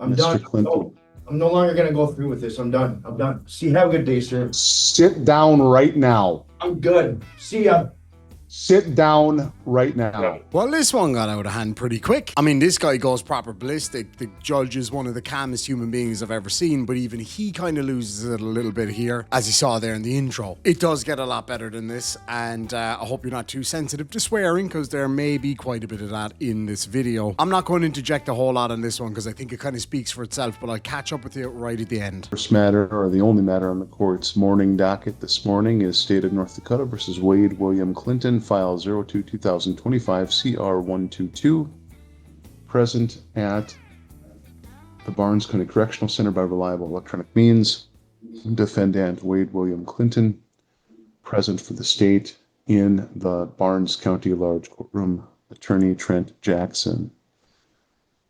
I'm Mr. done. Clinton. No, I'm no longer gonna go through with this. I'm done. I'm done. See, have a good day, sir. Sit down right now. I'm good. See ya. Sit down right now. Well, this one got out of hand pretty quick. I mean, this guy goes proper ballistic. The judge is one of the calmest human beings I've ever seen, but even he kind of loses it a little bit here, as you saw there in the intro. It does get a lot better than this, and I hope you're not too sensitive to swearing, because there may be quite a bit of that in this video. I'm not going to interject a whole lot on this one, because I think it kind of speaks for itself, but I'll catch up with you right at the end. First matter, or the only matter on the court's morning docket this morning, is State of North Dakota versus Wade William Clinton, file 02-2025 CR 122, present at the Barnes County Correctional Center by reliable electronic means. Defendant Wade William Clinton, present for the state in the Barnes County Large Courtroom. Attorney Trent Jackson.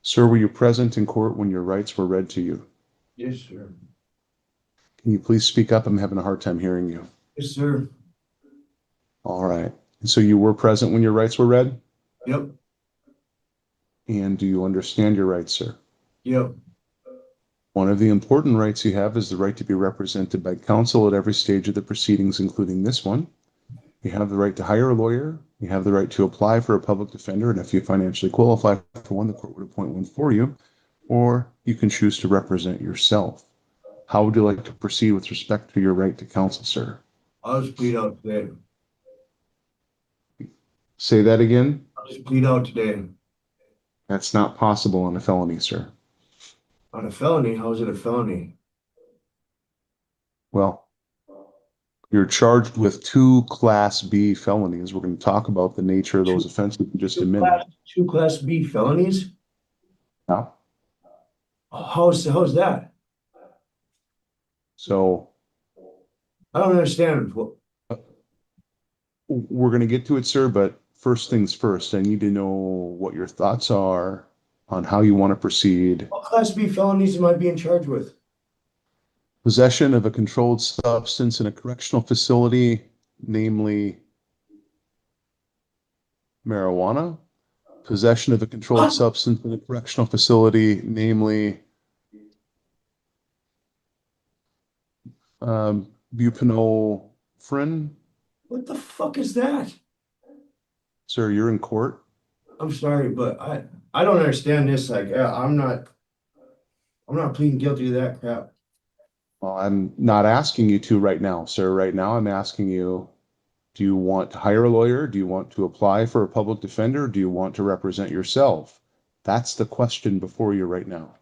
Sir, were you present in court when your rights were read to you? Yes, sir. Can you please speak up? I'm having a hard time hearing you. Yes, sir. All right. So you were present when your rights were read? Yep. And do you understand your rights, sir? Yep. One of the important rights you have is the right to be represented by counsel at every stage of the proceedings, including this one. You have the right to hire a lawyer. You have the right to apply for a public defender, and if you financially qualify for one, the court would appoint one for you, or you can choose to represent yourself. How would you like to proceed with respect to your right to counsel, sir? I'll just plead out today. Say that again. I'll just plead out today. That's not possible on a felony, sir. On a felony? How is it a felony? Well, you're charged with 2 Class B felonies. We're going to talk about the nature of those offenses in just a minute. Two Class B felonies? Now, How's that? so I don't understand. we're going to get to it, sir, but first things first, I need to know what your thoughts are on how you want to proceed. What Class B felonies am I being charged with? Possession of a controlled substance in a correctional facility, namely marijuana. Possession of a controlled substance in a correctional facility, namely buprenorphine. What the fuck is that? Sir, you're in court. I'm sorry, but I don't understand this. Like, I'm not pleading guilty to that crap. Well, I'm not asking you to right now, sir. Right now, I'm asking you, do you want to hire a lawyer? Do you want to apply for a public defender? Do you want to represent yourself? That's the question before you right now.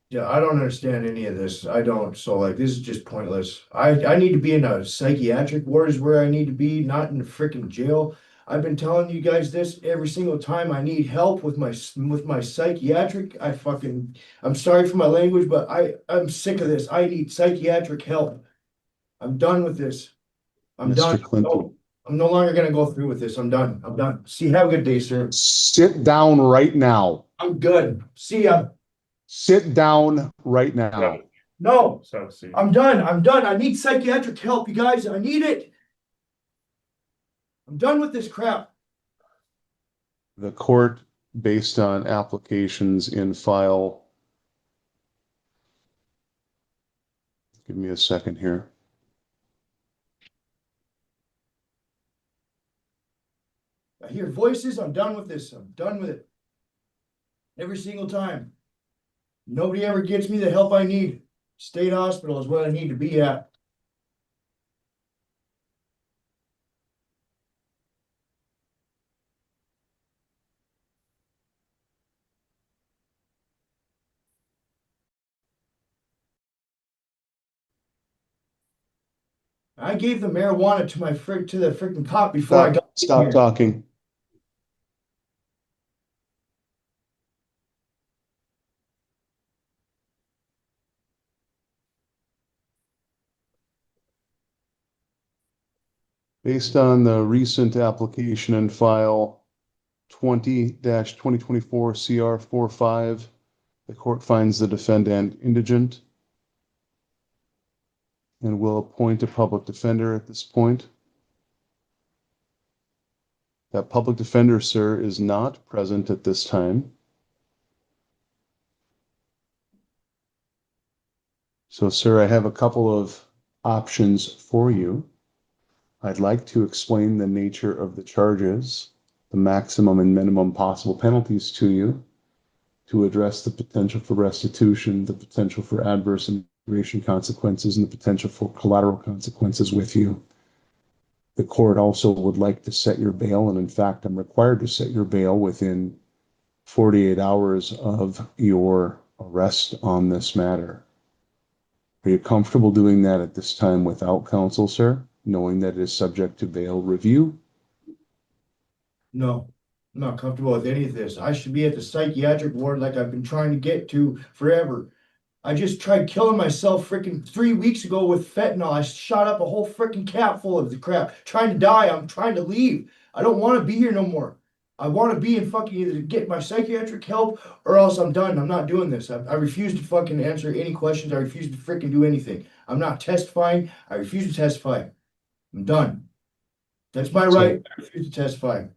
Yeah, I don't understand any of this. I don't. So like, this is just pointless. I need to be in a psychiatric ward is where I need to be, not in a freaking jail. I've been telling you guys this every single time. I need help with my psychiatric. I'm sorry for my language, but I'm sick of this. I need psychiatric help. I'm done with this. I'm Mr. done. Clinton. No, I'm no longer gonna go through with this. I'm done. I'm done. See, have a good day, sir. Sit down right now. I'm good. See ya. Sit down right now. No, I'm done. I'm done. I need psychiatric help, you guys. I need it. I'm done with this crap. The court, based on applications in file, give me a second here. I hear voices. I'm done with this. I'm done with it. Every single time. Nobody ever gets me the help I need. State hospital is where I need to be at. I gave the marijuana to the freaking cop before I got Stop here. talking. Based on the recent application in file 20-2024 CR 45, the court finds the defendant indigent and will appoint a public defender at this point. That public defender, sir, is not present at this time. So, sir, I have a couple of options for you. I'd like to explain the nature of the charges, the maximum and minimum possible penalties to you, to address the potential for restitution, the potential for adverse immigration consequences, and the potential for collateral consequences with you. The court also would like to set your bail, and in fact, I'm required to set your bail within 48 hours of your arrest on this matter. Are you comfortable doing that at this time without counsel, sir, knowing that it is subject to bail review? No, I'm not comfortable with any of this. I should be at the psychiatric ward like I've been trying to get to forever. I just tried killing myself freaking 3 weeks ago with fentanyl. I shot up a whole freaking cap full of the crap. Trying to die. I'm trying to leave. I don't want to be here no more. I want to be in fucking either get my psychiatric help or else I'm done. I'm not doing this. I refuse to fucking answer any questions. I refuse to freaking do anything. I'm not testifying. I refuse to testify. I'm done. That's my right. I refuse to testify.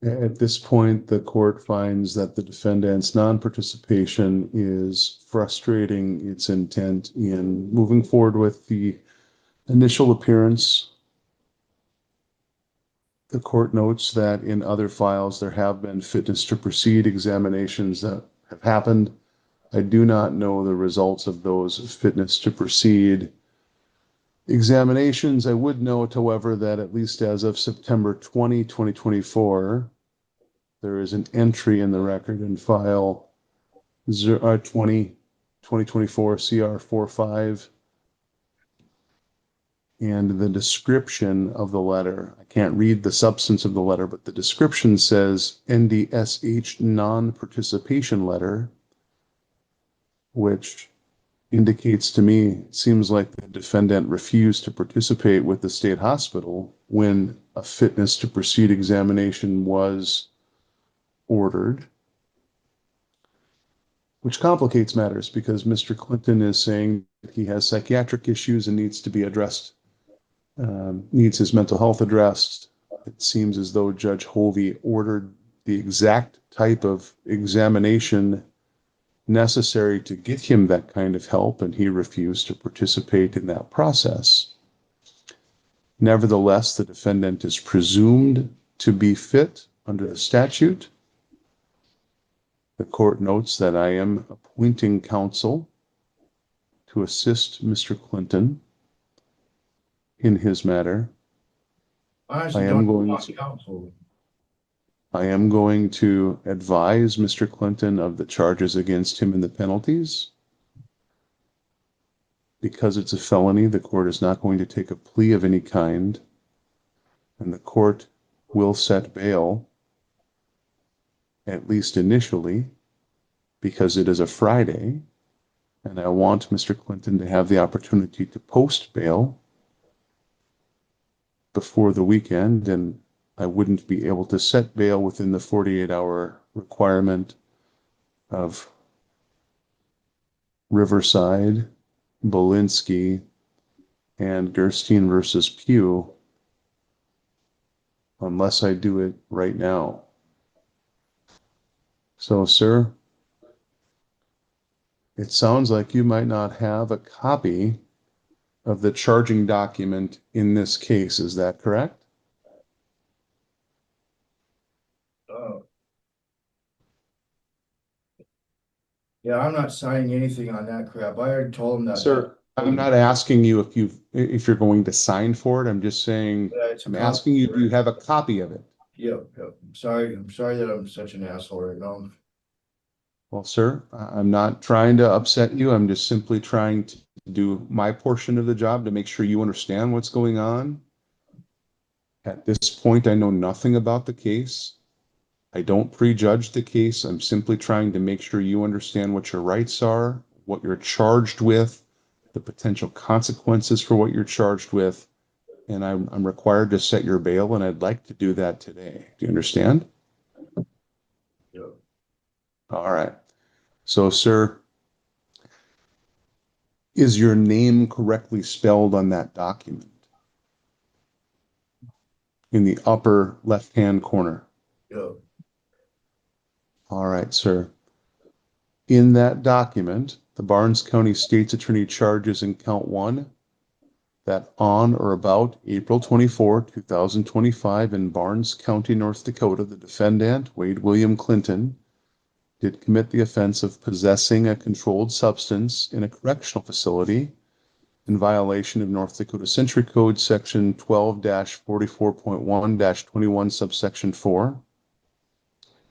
At this point, the court finds that the defendant's non-participation is frustrating its intent in moving forward with the initial appearance. The court notes that in other files, there have been fitness to proceed examinations that have happened. I do not know the results of those fitness to proceed examinations. I would note, however, that at least as of September 20, 2024, there is an entry in the record in file 2024 CR 45, and the description of the letter, I can't read the substance of the letter, but the description says NDSH non-participation letter, which indicates to me, it seems like the defendant refused to participate with the state hospital when a fitness to proceed examination was ordered, which complicates matters because Mr. Clinton is saying he has psychiatric issues and needs to be addressed, needs his mental health addressed. It seems as though Judge Hovey ordered the exact type of examination necessary to get him that kind of help, and he refused to participate in that process. Nevertheless, the defendant is presumed to be fit under the statute. The court notes that I am appointing counsel to assist Mr. Clinton in his matter. I I honestly am don't going want to counsel. I am going to advise Mr. Clinton of the charges against him and the penalties. Because it's a felony, the court is not going to take a plea of any kind, and the court will set bail, at least initially, because it is a Friday, and I want Mr. Clinton to have the opportunity to post bail before the weekend, and I wouldn't be able to set bail within the 48-hour requirement of Riverside, Belinsky, and Gerstein versus Pugh unless I do it right now. So, sir, it sounds like you might not have a copy of the charging document in this case. Is that correct? Uh, yeah, I'm not signing anything on that crap. I already told him that. Sir, I'm not asking you if you're going to sign for it. I'm just saying, Yeah, it's a I'm asking you, do you copy. have a copy of it? Yep, yep. I'm sorry. I'm sorry that I'm such an asshole right now. Well, sir, I'm not trying to upset you. I'm just simply trying to do my portion of the job to make sure you understand what's going on. At this point, I know nothing about the case. I don't prejudge the case. I'm simply trying to make sure you understand what your rights are, what you're charged with, the potential consequences for what you're charged with. And I'm required to set your bail, and I'd like to do that today. Do you understand? Yep. All right. So, sir, is your name correctly spelled on that document in the upper left-hand corner? Yep. All right, sir. In that document, the Barnes County State's Attorney charges in count 1 that on or about April 24, 2025 in Barnes County, North Dakota, the defendant, Wade William Clinton, did commit the offense of possessing a controlled substance in a correctional facility in violation of North Dakota Century Code Section 12-44.1-21 subsection 4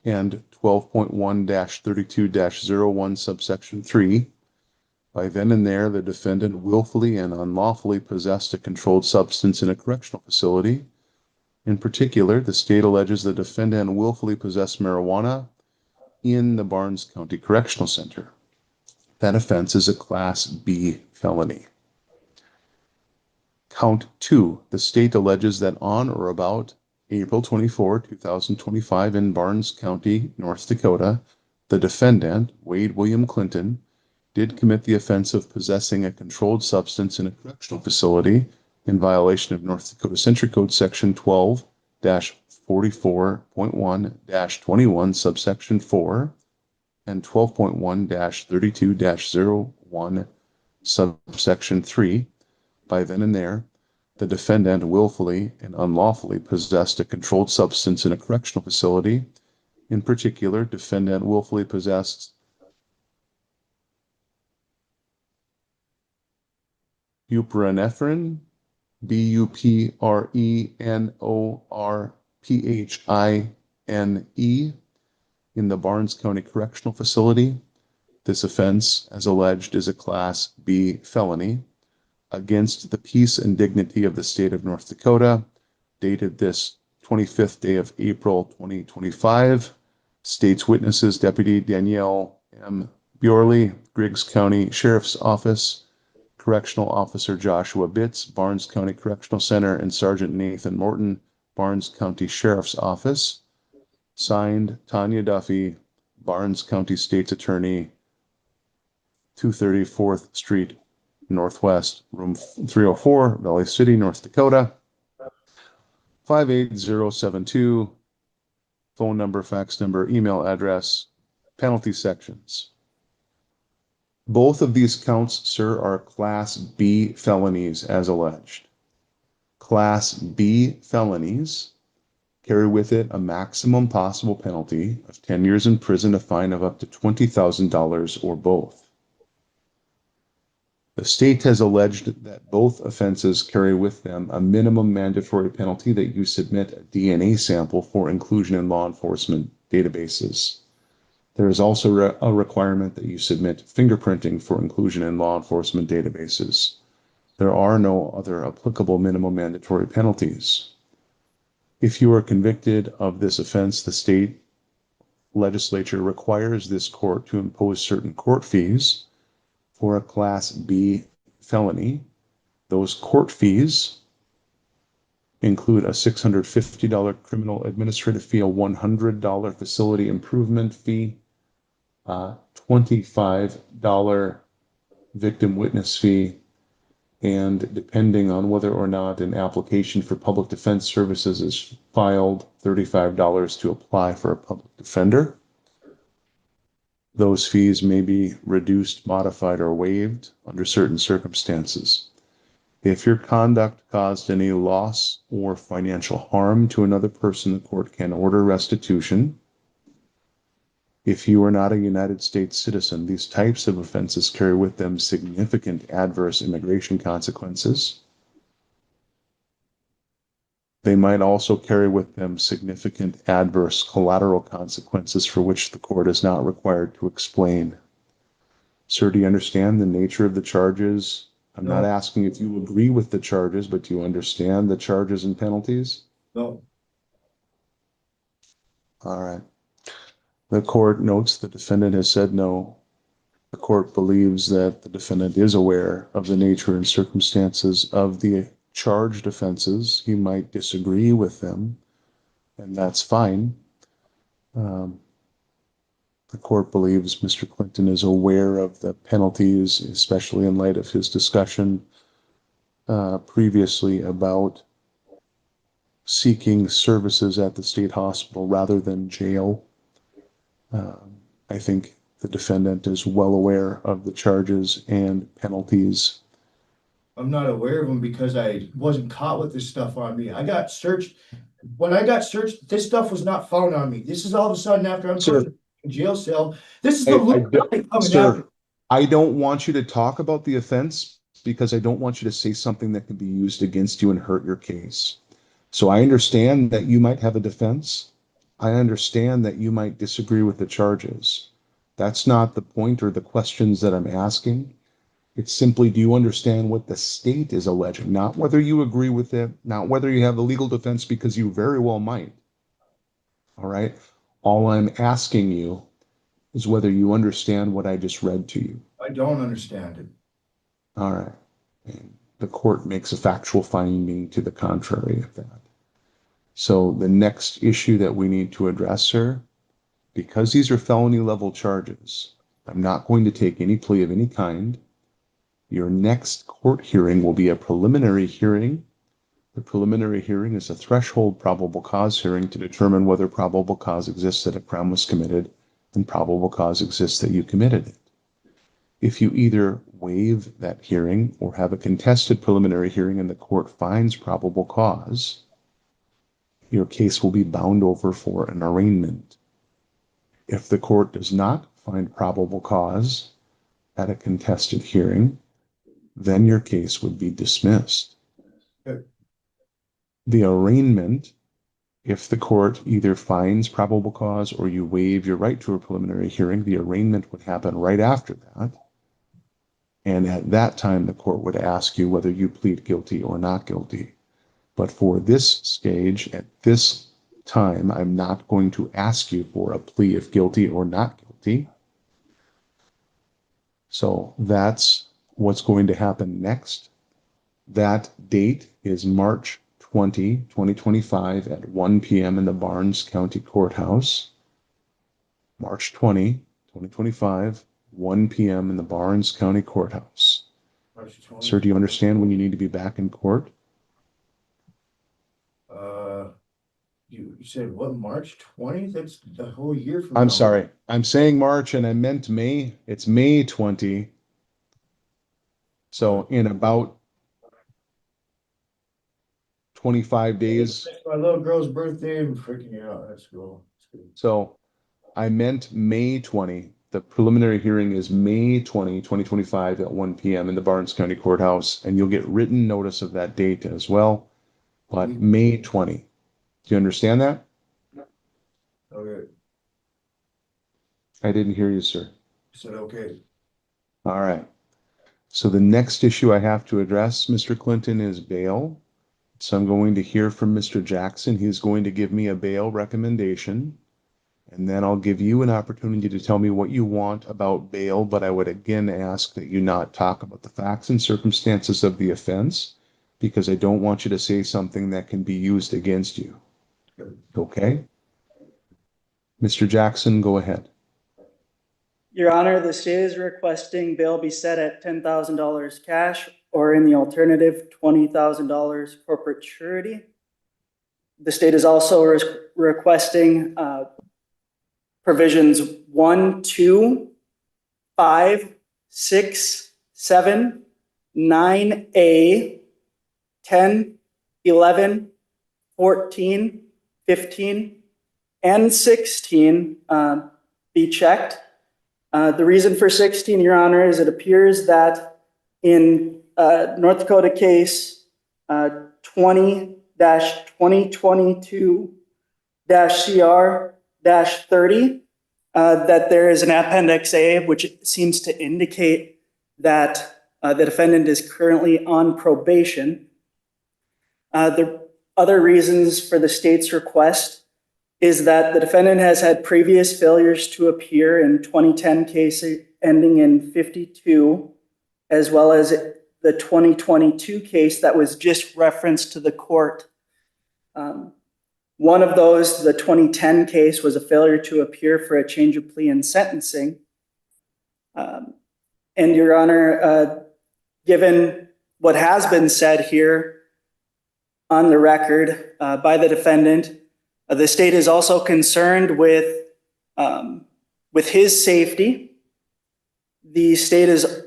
and 12.1-32-01 subsection 3. By then and there, the defendant willfully and unlawfully possessed a controlled substance in a correctional facility. In particular, the state alleges the defendant willfully possessed marijuana in the Barnes County Correctional Center. That offense is a Class B felony. Count 2, the state alleges that on or about April 24, 2025 in Barnes County, North Dakota, the defendant, Wade William Clinton, did commit the offense of possessing a controlled substance in a correctional facility in violation of North Dakota Century Code Section 12-44.1-21 subsection 4 and 12.1-32-01 subsection 3. By then and there, the defendant willfully and unlawfully possessed a controlled substance in a correctional facility. In particular, defendant willfully possessed buprenorphine, buprenorphine, in the Barnes County Correctional Facility. This offense, as alleged, is a Class B felony against the peace and dignity of the state of North Dakota, dated this 25th day of April 2025. State's witnesses, Deputy Danielle M. Bjorley, Griggs County Sheriff's Office, Correctional Officer Joshua Bitts, Barnes County Correctional Center, and Sergeant Nathan Morton, Barnes County Sheriff's Office. Signed, Tanya Duffy, Barnes County State's Attorney, 234th Street Northwest, room 304, Valley City, North Dakota, 58072, phone number, fax number, email address, penalty sections. Both of these counts, sir, are Class B felonies as alleged. Class B felonies carry with it a maximum possible penalty of 10 years in prison, a fine of up to $20,000 or both. The state has alleged that both offenses carry with them a minimum mandatory penalty that you submit a DNA sample for inclusion in law enforcement databases. There is also a requirement that you submit fingerprinting for inclusion in law enforcement databases. There are no other applicable minimum mandatory penalties. If you are convicted of this offense, the state legislature requires this court to impose certain court fees. For a Class B felony, those court fees include a $650 criminal administrative fee, a $100 facility improvement fee, a $25 victim witness fee, and depending on whether or not an application for public defense services is filed, $35 to apply for a public defender. Those fees may be reduced, modified, or waived under certain circumstances. If your conduct caused any loss or financial harm to another person, the court can order restitution. If you are not a United States citizen, these types of offenses carry with them significant adverse immigration consequences. They might also carry with them significant adverse collateral consequences for which the court is not required to explain. Sir, do you understand the nature of the charges? I'm not asking if you agree with the charges, but do you understand the charges and penalties? No. All right. The court notes the defendant has said no. The court believes that the defendant is aware of the nature and circumstances of the charged offenses. He might disagree with them, and that's fine. The court believes Mr. Clinton is aware of the penalties, especially in light of his discussion previously about seeking services at the state hospital rather than jail. I think the defendant is well aware of the charges and penalties. I'm not aware of them because I wasn't caught with this stuff on me. I got searched. When I got searched, this stuff was not found on me. This is all of a sudden after I'm Sir, put in jail cell. This is the I loop don't- coming after. Sir, I don't want you to talk about the offense because I don't want you to say something that can be used against you and hurt your case. So I understand that you might have a defense. I understand that you might disagree with the charges. That's not the point or the questions that I'm asking. It's simply, do you understand what the state is alleging? Not whether you agree with it, not whether you have a legal defense, because you very well might. All right. All I'm asking you is whether you understand what I just read to you. I don't understand it. All right. And the court makes a factual finding to the contrary of that. So the next issue that we need to address, sir, because these are felony level charges, I'm not going to take any plea of any kind. Your next court hearing will be a preliminary hearing. The preliminary hearing is a threshold probable cause hearing to determine whether probable cause exists that a crime was committed and probable cause exists that you committed it. If you either waive that hearing or have a contested preliminary hearing and the court finds probable cause, your case will be bound over for an arraignment. If the court does not find probable cause at a contested hearing, then your case would be dismissed. Good. The arraignment, if the court either finds probable cause or you waive your right to a preliminary hearing, the arraignment would happen right after that. And at that time, the court would ask you whether you plead guilty or not guilty. But for this stage, at this time, I'm not going to ask you for a plea of guilty or not guilty. So that's what's going to happen next. That date is March 20, 2025 at 1 p.m. in the Barnes County Courthouse. March 20, 2025, 1 p.m. in the Barnes County Courthouse. Sir, do you understand when you need to be back in court? You said what, March 20th? That's the whole year from I'm now. sorry. I'm saying March and I meant May. It's May 20. So in about 25 days. It's my little girl's birthday. I'm freaking out. That's cool. That's good. So I meant May 20. The preliminary hearing is May 20, 2025 at 1 p.m. in the Barnes County Courthouse, and you'll get written notice of that date as well. But May 20. Do you understand that? Okay. I didn't hear you, sir. I said okay. All right. So the next issue I have to address, Mr. Clinton, is bail. So I'm going to hear from Mr. Jackson. He's going to give me a bail recommendation. And then I'll give you an opportunity to tell me what you want about bail, but I would again ask that you not talk about the facts and circumstances of the offense, because I don't want you to say something that can be used against you. Okay? Mr. Jackson, go ahead. Your Honor, the state is requesting bail be set at $10,000 cash or in the alternative, $20,000 corporate surety. The state is also requesting provisions 1, 2, 5, 6, 7, 9A, 10, 11, 14, 15, and 16 be checked. The reason for 16, Your Honor, is it appears that in North Dakota case 20-2022-CR-30, that there is an Appendix A, which seems to indicate that the defendant is currently on probation. The other reasons for the state's request is that the defendant has had previous failures to appear in 2010 case ending in 52, as well as the 2022 case that was just referenced to the court. One of those, the 2010 case, was a failure to appear for a change of plea in sentencing. And Your Honor, given what has been said here on the record by the defendant, the state is also concerned with his safety the state is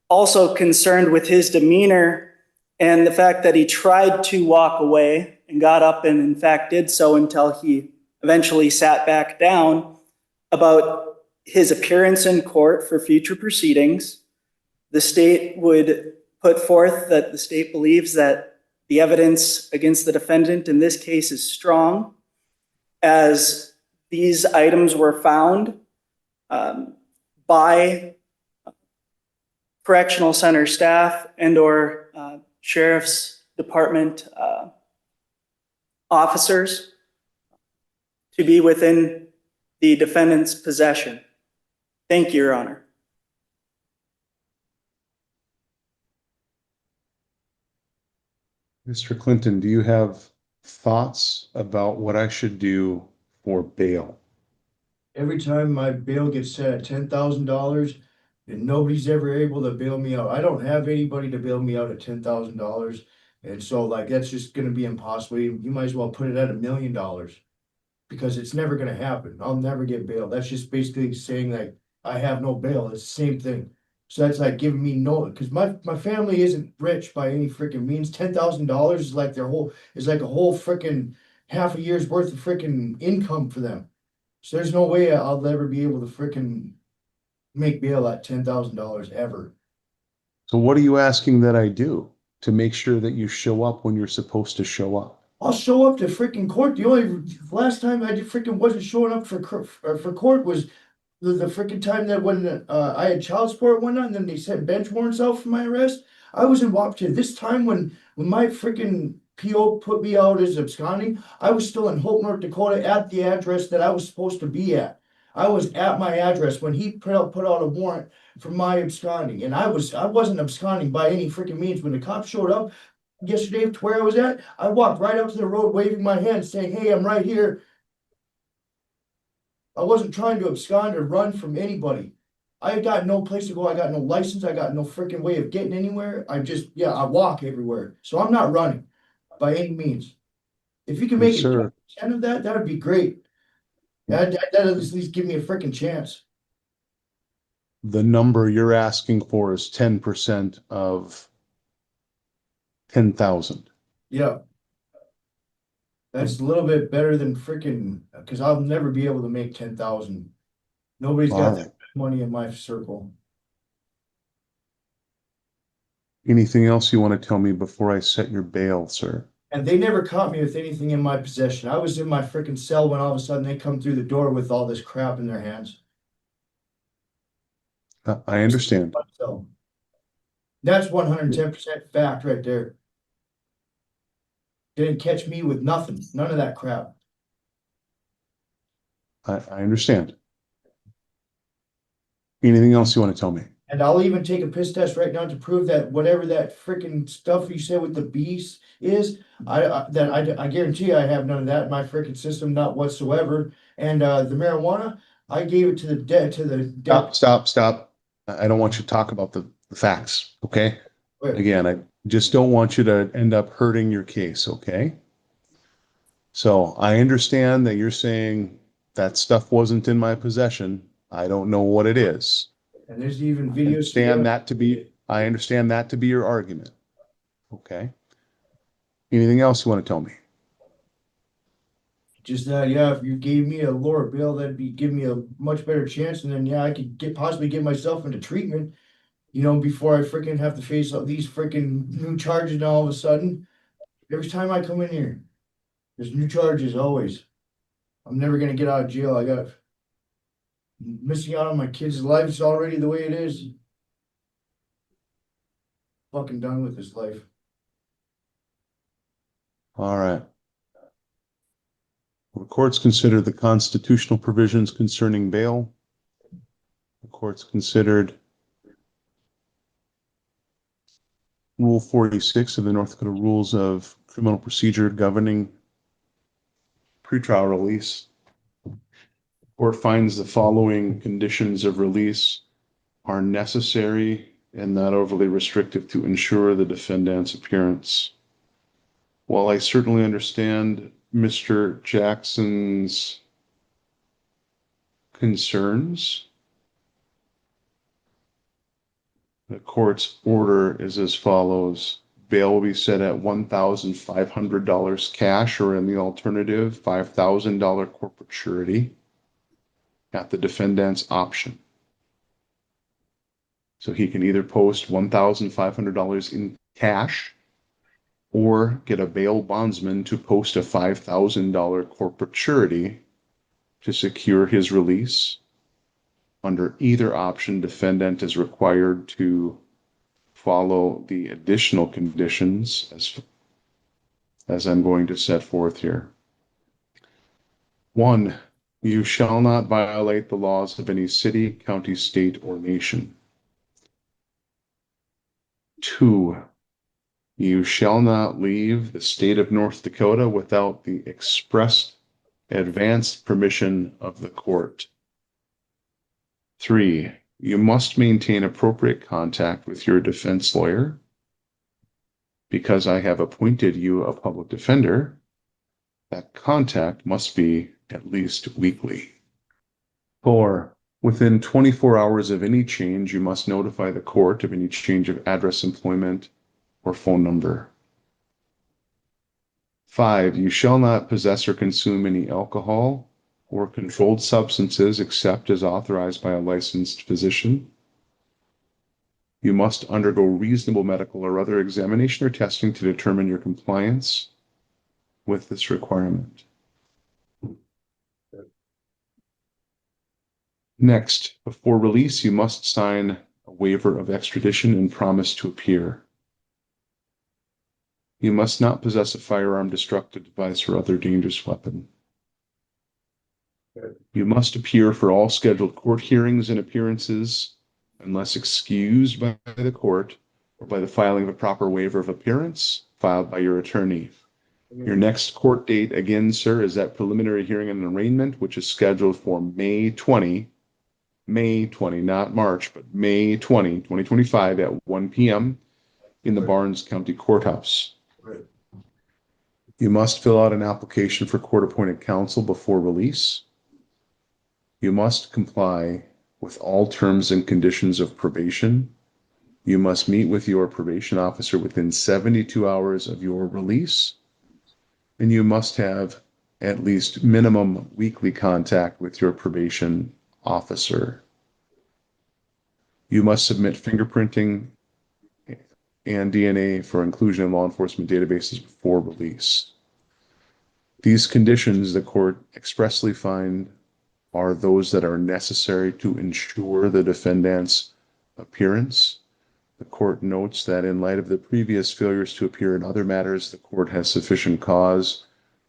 also concerned with his demeanor and the fact that he tried to walk away and got up and in fact did so until he eventually sat back down, about his appearance in court for future proceedings. The state would put forth that the state believes that the evidence against the defendant in this case is strong, as these items were found by correctional center staff and/or sheriff's department officers to be within the defendant's possession. Thank you, Your Honor. Mr. Clinton, do you have thoughts about what I should do for bail? Every time my bail gets set at $10,000 and nobody's ever able to bail me out. I don't have anybody to bail me out at $10,000. And so like, that's just gonna be impossible. You might as well put it at $1,000,000 because it's never gonna happen. I'll never get bail. That's just basically saying like, I have no bail. It's the same thing. So that's like giving me no, because my family isn't rich by any freaking means. $10,000 is like a whole freaking half a year's worth of freaking income for them. So there's no way I'll ever be able to freaking make bail at $10,000 ever. So what are you asking that I do to make sure that you show up when you're supposed to show up? I'll show up to freaking court. The last time I freaking wasn't showing up for court was the freaking time that when I had child support and whatnot, and then they sent bench warrants out for my arrest. I was in Washington. This time when my freaking PO put me out as absconding, I was still in Hope, North Dakota at the address that I was supposed to be at. I was at my address when he put out a warrant for my absconding, and I wasn't absconding by any freaking means. When the cops showed up yesterday to where I was at, I walked right up to the road waving my hand saying, "Hey, I'm right here." I wasn't trying to abscond or run from anybody. I got no place to go. I got no license. I got no freaking way of getting anywhere. I walk everywhere. So I'm not running by any means. If you can make Yes, it sir. 10% of that, that would be great. That'd at least give me a freaking chance. The number you're asking for is 10% of 10,000. Yeah. That's a little bit better than freaking, because I'll never be able to make 10,000. Nobody's All got right. that money in my circle. Anything else you want to tell me before I set your bail, sir? And they never caught me with anything in my possession. I was in my freaking cell when all of a sudden they come through the door with all this crap in their hands. I understand. So that's 110% fact right there. Didn't catch me with nothing, none of that crap. I understand. Anything else you want to tell me? And I'll even take a piss test right now to prove that whatever that freaking stuff you said with the bees is, I guarantee I have none of that in my freaking system, not whatsoever. And the marijuana, I gave it to the dead Stop. I don't want you to talk about the facts, okay? Again, I just don't want you to end up hurting your case, okay? So I understand that you're saying that stuff wasn't in my possession. I don't know what it is. And there's even I videos. understand that to be your argument. Okay. Anything else you want to tell me? Just that, yeah, if you gave me a lower bill, give me a much better chance, and then yeah, I could possibly get myself into treatment, before I freaking have to face all these freaking new charges and all of a sudden. Every time I come in here, there's new charges always. I'm never gonna get out of jail. I got missing out on my kids' lives already the way it is. Fucking done with this life. All right. The courts considered the constitutional provisions concerning bail. The courts considered Rule 46 of the North Dakota Rules of Criminal Procedure governing pretrial release. The court finds the following conditions of release are necessary and not overly restrictive to ensure the defendant's appearance. While I certainly understand Mr. Jackson's concerns, The court's order is as follows. Bail will be set at $1,500 cash, or in the alternative, $5,000 corporate surety at the defendant's option. So he can either post $1,500 in cash or get a bail bondsman to post a $5,000 corporate surety to secure his release. Under either option, defendant is required to follow the additional conditions as I'm going to set forth here. 1, you shall not violate the laws of any city, county, state, or nation. 2, you shall not leave the state of North Dakota without the express advanced permission of the court. 3, you must maintain appropriate contact with your defense lawyer. Because I have appointed you a public defender, that contact must be at least weekly. 4, within 24 hours of any change, you must notify the court of any change of address, employment, or phone number. 5, you shall not possess or consume any alcohol or controlled substances except as authorized by a licensed physician. You must undergo reasonable medical or other examination or testing to determine your compliance with this requirement. Next, before release, you must sign a waiver of extradition and promise to appear. You must not possess a firearm, destructive device, or other dangerous weapon. You must appear for all scheduled court hearings and appearances unless excused by the court or by the filing of a proper waiver of appearance filed by your attorney. Your next court date, again, sir, is that preliminary hearing and arraignment, which is scheduled for May 20, not March, but May 20, 2025 at 1 p.m. in the Barnes County Courthouse. You must fill out an application for court-appointed counsel before release. You must comply with all terms and conditions of probation. You must meet with your probation officer within 72 hours of your release. And you must have at least minimum weekly contact with your probation officer. You must submit fingerprinting and DNA for inclusion in law enforcement databases before release. These conditions the court expressly find are those that are necessary to ensure the defendant's appearance. The court notes that in light of the previous failures to appear in other matters, the court has sufficient cause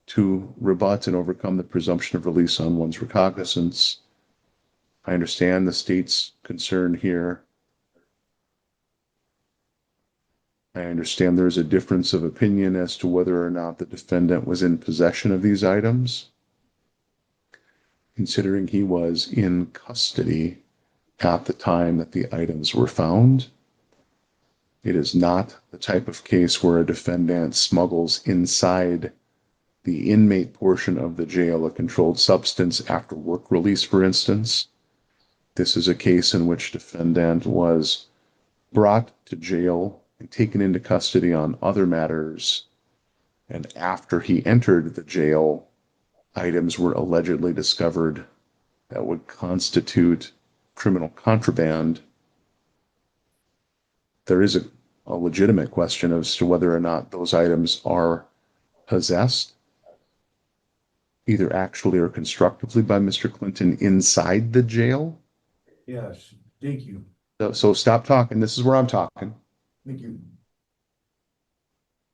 to rebut and overcome the presumption of release on one's recognizance. I understand the state's concern here. I understand there is a difference of opinion as to whether or not the defendant was in possession of these items, considering he was in custody at the time that the items were found. It is not the type of case where a defendant smuggles inside the inmate portion of the jail a controlled substance after work release, for instance. This is a case in which defendant was brought to jail and taken into custody on other matters, and after he entered the jail, items were allegedly discovered that would constitute criminal contraband. There is a legitimate question as to whether or not those items are possessed, either actually or constructively, by Mr. Clinton inside the jail. Yes, thank you. So stop talking. This is where I'm talking. Thank you.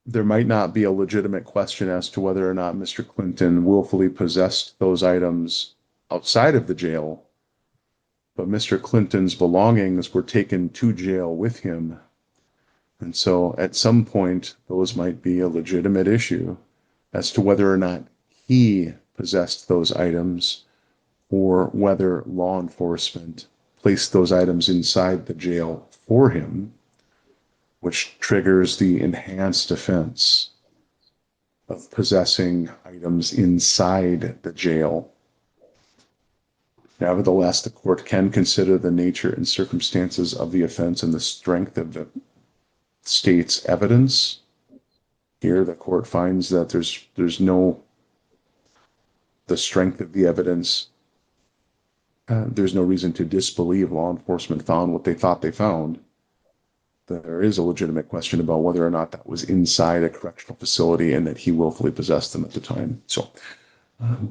There might not be a legitimate question as to whether or not Mr. Clinton willfully possessed those items outside of the jail, but Mr. Clinton's belongings were taken to jail with him. And so at some point, those might be a legitimate issue as to whether or not he possessed those items or whether law enforcement placed those items inside the jail for him, which triggers the enhanced offense of possessing items inside the jail. Nevertheless, the court can consider the nature and circumstances of the offense and the strength of the state's evidence. Here, the court finds that the strength of the evidence, there's no reason to disbelieve law enforcement found what they thought they found. There is a legitimate question about whether or not that was inside a correctional facility and that he willfully possessed them at the time. So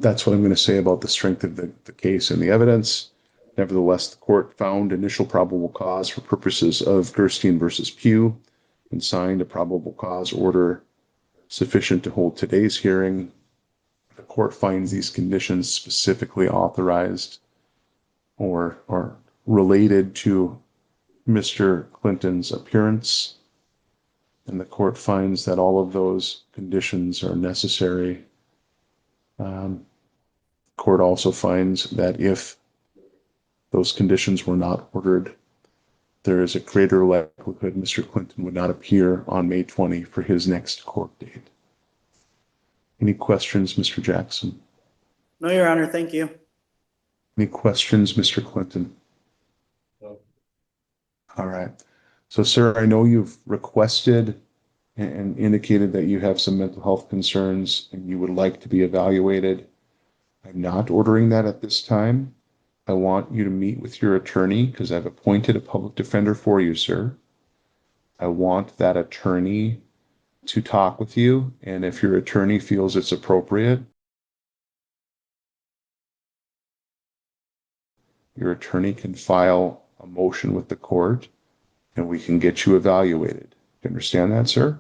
that's what I'm going to say about the strength of the case and the evidence. Nevertheless, the court found initial probable cause for purposes of Gerstein versus Pugh and signed a probable cause order sufficient to hold today's hearing. The court finds these conditions specifically authorized or related to Mr. Clinton's appearance, and the court finds that all of those conditions are necessary. The court also finds that if those conditions were not ordered, there is a greater likelihood Mr. Clinton would not appear on May 20 for his next court date. Any questions, Mr. Jackson? No, Your Honor, thank you. Any questions, Mr. Clinton? No. All right. So, sir, I know you've requested and indicated that you have some mental health concerns and you would like to be evaluated. I'm not ordering that at this time. I want you to meet with your attorney because I've appointed a public defender for you, sir. I want that attorney to talk with you, and if your attorney feels it's appropriate, your attorney can file a motion with the court and we can get you evaluated. Do you understand that, sir?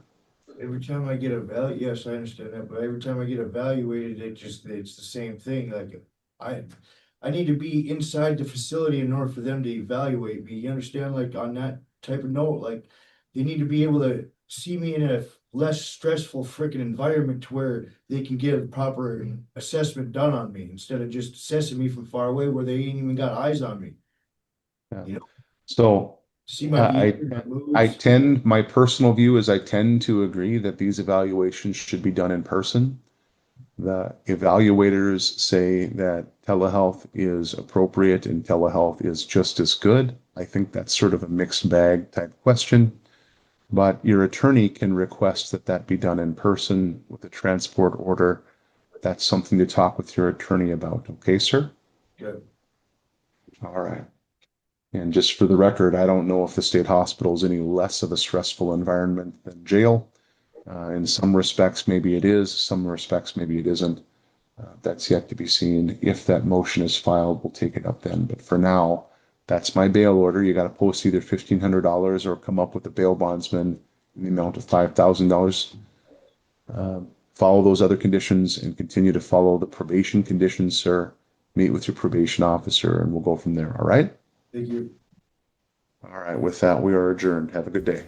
Every time I get yes, I understand that, but every time I get evaluated, it's the same thing. Like, I need to be inside the facility in order for them to evaluate me. You understand? Like, on that type of note, like, they need to be able to see me in a less stressful freaking environment to where they can get a proper assessment done on me instead of just assessing me from far away where they ain't even got eyes on me. Yeah. You know, So see my behavior, my moves. my personal view is I tend to agree that these evaluations should be done in person. The evaluators say that telehealth is appropriate and telehealth is just as good. I think that's sort of a mixed bag type question, but your attorney can request that that be done in person with a transport order. That's something to talk with your attorney about. Okay, sir? Good. All right. And just for the record, I don't know if the state hospital is any less of a stressful environment than jail. In some respects, maybe it is. Some respects, maybe it isn't. That's yet to be seen. If that motion is filed, we'll take it up then. But for now, that's my bail order. You got to post either $1,500 or come up with a bail bondsman in the amount of $5,000. Follow those other conditions and continue to follow the probation conditions, sir. Meet with your probation officer and we'll go from there. All right? Thank you. All right. With that, we are adjourned. Have a good day.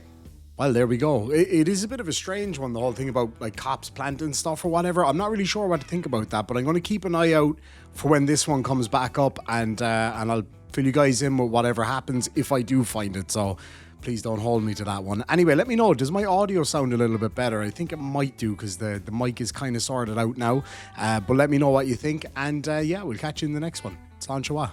Well, there we go. It is a bit of a strange one, the whole thing about like cops planting stuff or whatever. I'm not really sure what to think about that, but I'm going to keep an eye out for when this one comes back up, and I'll fill you guys in with whatever happens if I do find it. So please don't hold me to that one. Anyway, let me know, does my audio sound a little bit better? I think it might do because the mic is kind of sorted out now. But let me know what you think, and yeah, we'll catch you in the next one. Slán Siomhá.